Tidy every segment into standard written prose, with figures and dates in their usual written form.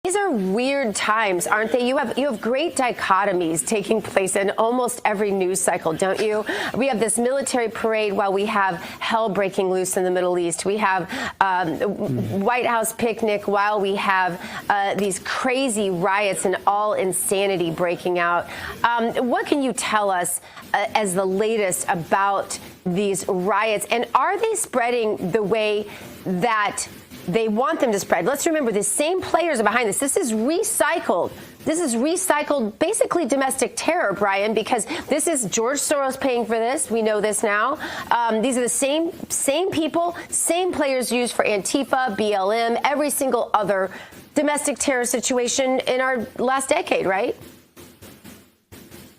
These are weird times, aren't they? You have great dichotomies taking place in almost every news cycle, don't you? We have this military parade while we have hell breaking loose in the Middle East. We have White House picnic while we have these crazy riots and all insanity breaking out. What can you tell us as the latest about these riots? And are they spreading the way that they want them to spread? Let's remember, the same players are behind this. This is recycled. This is recycled, basically domestic terror, Brian, because this is George Soros paying for this. We know this now. These are the same people, same players used for Antifa, BLM, every single other domestic terror situation in our last decade, right?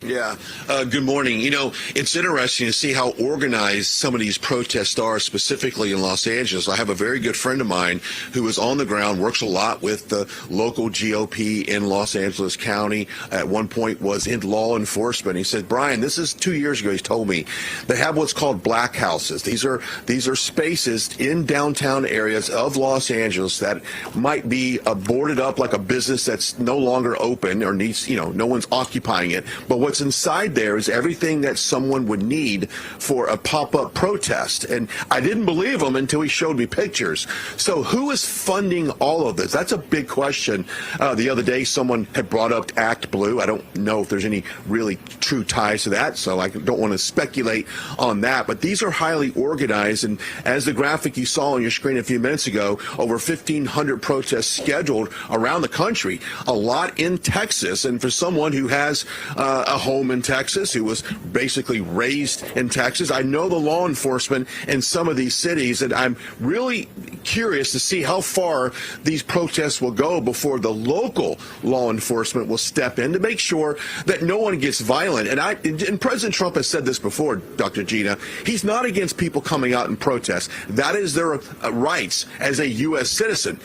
Yeah. Good morning. You know, it's interesting to see how organized some of these protests are, specifically in Los Angeles. I have a very good friend of mine who is on the ground, works a lot with the local GOP in Los Angeles County. At one point was in law enforcement. He said, Brian, this is 2 years ago. He's told me they have what's called black houses. These are spaces in downtown areas of Los Angeles that might be boarded up like a business that's no longer open or needs, no one's occupying it. But what's inside there is everything that someone would need for a pop-up protest. And I didn't believe him until he showed me pictures. So who is funding all of this? That's a big question. The other day, someone had brought up Act Blue. I don't know if there's any really true ties to that, so I don't want to speculate on that. But these are highly organized. And as the graphic you saw on your screen a few minutes ago, over 1,500 protests scheduled around the country, a lot in Texas. And for someone who has a home in Texas, who was basically raised in Texas, I know the law enforcement in some of these cities, and I'm really curious to see how far these protests will go before the local law enforcement will step in to make sure that no one gets violent. And President Trump has said this before, Dr. Gina. He's not against people coming out and protest. That is their rights as a U.S. citizen.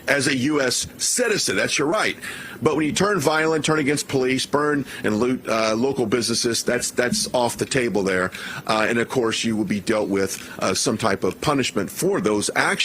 As a U.S. citizen, that's your right. But when you turn violent, turn against police, burn and loot local businesses, that's off the table there. And of course, you will be dealt with some type of punishment for those actions.